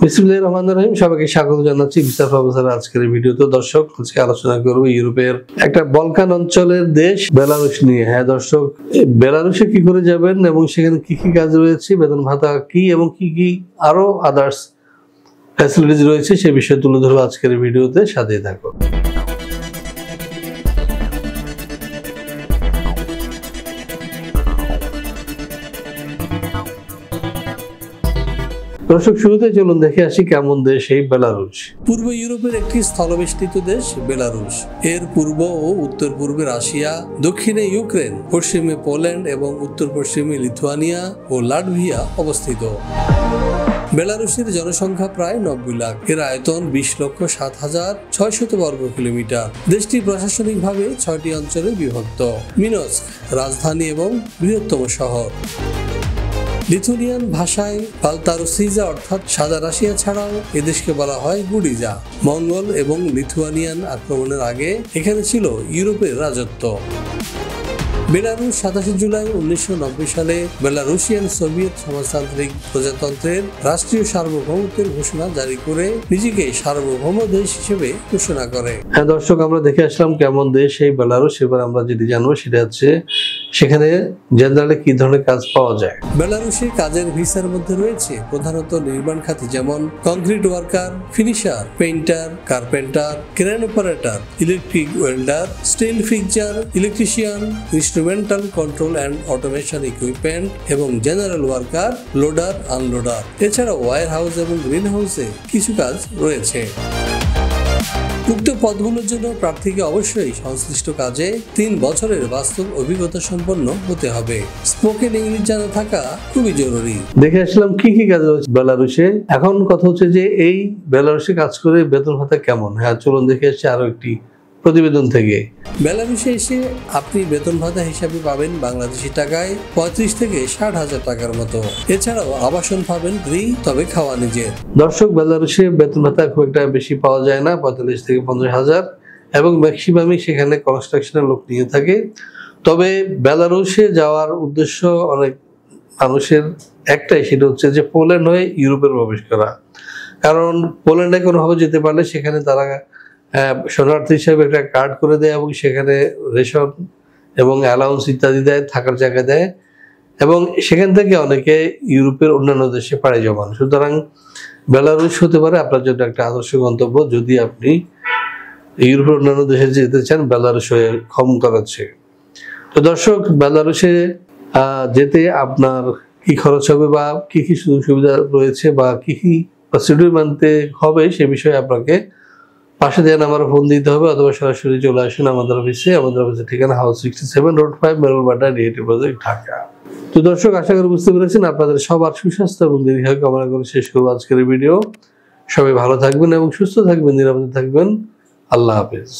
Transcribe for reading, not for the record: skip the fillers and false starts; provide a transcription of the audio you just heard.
বিসমিল্লাহির রহমানির রহিম। সবাইকে স্বাগত জানাচ্ছি ভিসা প্রফেসর আজকের ভিডিওতে। দর্শক, আজকে আলোচনা করব ইউরোপের একটা বলকান অঞ্চলের দেশ বেলারুশ নিয়ে। হ্যাঁ দর্শক, বেলারুশে কি করে যাবেন এবং সেখানে কি কি কাজ রয়েছে, বেতন ভাতা কি এবং কি কি আরো আদার্স ফ্যাসিলিটিস রয়েছে সে বিষয়ে তুলে ধরবো আজকের ভিডিওতে। সাথেই থাকো। দর্শক, শুরুতে চলুন দেখে আসি কেমন দেশ এই বেলারুশ। পূর্ব ইউরোপের একটি স্থলবেষ্টিত দেশ বেলারুশ। এর পূর্ব ও উত্তর পূর্বে রাশিয়া, দক্ষিণে ইউক্রেন, পশ্চিমে পোল্যান্ড এবং উত্তর পশ্চিমে লিথুয়ানিয়া ও লাটভিয়া অবস্থিত। বেলারুশের জনসংখ্যা প্রায় 90 লাখ। এর আয়তন 20,07,600 বর্গ কিলোমিটার। দেশটি প্রশাসনিকভাবে 6টি অঞ্চলে বিভক্ত। মিনস্ক রাজধানী এবং বৃহত্তম শহর। লিথুয়ানিয়ান ভাষায় পালতারোসিজা অর্থাৎ সাদা রাশিয়া ছাড়াও এদেশকে বলা হয় গুডিজা। মঙ্গল এবং লিথুয়ানিয়ান আক্রমণের আগে এখানে ছিল ইউরোপের রাজত্ব। বেলারুশ 27 জুলাই 1990 সালে বেলারুশিয়ান সোভিয়েত সমাজতান্ত্রিক প্রজাতন্ত্রের রাষ্ট্রীয় সার্বভৌমত্বের ঘোষণা জারি করে নিজেকে সার্বভৌম দেশ হিসেবে ঘোষণা করে। হ্যাঁ দর্শক, আমরা দেখে আসলাম কেমন দেশ এই বেলারুশ। এবার আমরা যেটি জানবো সেটা হচ্ছে সেখানে জেনারেলি কি ধরনের কাজ পাওয়া যায়। বেলারুশে কাজের ভিসার মধ্যে রয়েছে প্রধানত নির্মাণ খাতে, যেমন concrete worker, finisher, painter, carpenter, crane operator, electric welder, still fixer, electrician, instrumental control and automation equipment এবং জেনারেল ওয়ার্কার, লোডার, আনলোডার। এছাড়াও ওয়্যার হাউস এবং গ্রিন হাউসে কিছু কাজ রয়েছে। উক্ত পদগুলোর জন্য প্রার্থীকে অবশ্যই সংশ্লিষ্ট কাজে 3 বছরের বাস্তব অভিজ্ঞতা সম্পন্ন হতে হবে। স্পোকেন ইংলিশ জানা থাকা খুবই জরুরি। দেখে আসলাম কি কি কাজ রয়েছে বেলারুশে। এখন কথা হচ্ছে যে এই বেলারুশে কাজ করে বেতন ভাতা কেমন। হ্যাঁ চলুন দেখে আসছি আরো একটি প্রতিবেদন থেকে। বেলারুশে এসে আপনি বেতন ভাতা হিসাবে পাবেন বাংলাদেশি টাকায় 35 থেকে 60,000 টাকার মতো। এছাড়াও আবাসন পাবেন ফ্রি, তবে খাওয়া নিজের। দর্শক, বেলারুশে বেতন ভাতা খুব একটা বেশি পাওয়া যায় না, 45 থেকে 50,000, এবং ম্যাক্সিমামই সেখানে কনস্ট্রাকশনের লোক নিয়ে থাকে। তবে বেলারুশে যাওয়ার উদ্দেশ্য অনেক মানুষের একটাই, সেটা হচ্ছে যে পোল্যান্ড হয়ে ইউরোপের প্রবেশ করা। কারণ পোল্যান্ডে কোনোভাবে যেতে পারলে সেখানে তারা শরণার্থী হিসেবে একটা কার্ড করে দেয় এবং সেখানে রেশন এবং অ্যালাউন্স ইত্যাদি দেয়, থাকার জায়গা দেয়, এবং সেখান থেকে অনেকে ইউরোপের অন্যান্য দেশে পাড়ি জমান। সুতরাং বেলারুশ হতে পারে আপনার জন্য একটা আদর্শ গন্তব্য যদি আপনি ইউরোপের অন্যান্য দেশে যেতে চান। বেলারুশ হয়ে কম করাচ্ছে। তো দর্শক, বেলারুশে যেতে আপনার কি খরচ হবে বা কি কি সুযোগ সুবিধা রয়েছে বা কি কি প্রসিডিউর মানতে হবে সে বিষয়ে আপনাকে পাশে দেওয়া নাম্বারে ফোন দিতে হবে, অথবা সরাসরি চলে আসুন আমাদের অফিসে। আমাদের অফিসের ঠিকানা house 67 road 5 Merulbadda DIT project, Dhaka. তো দর্শক, আশা করি বুঝতে পেরেছেন। আপনাদের সবার সুস্বাস্থ্য এবং দীর্ঘায়ু কামনা করে শেষ করবো আজকের ভিডিও। সবাই ভালো থাকবেন এবং সুস্থ থাকবেন, নিরাপদে থাকবেন। আল্লাহ হাফেজ।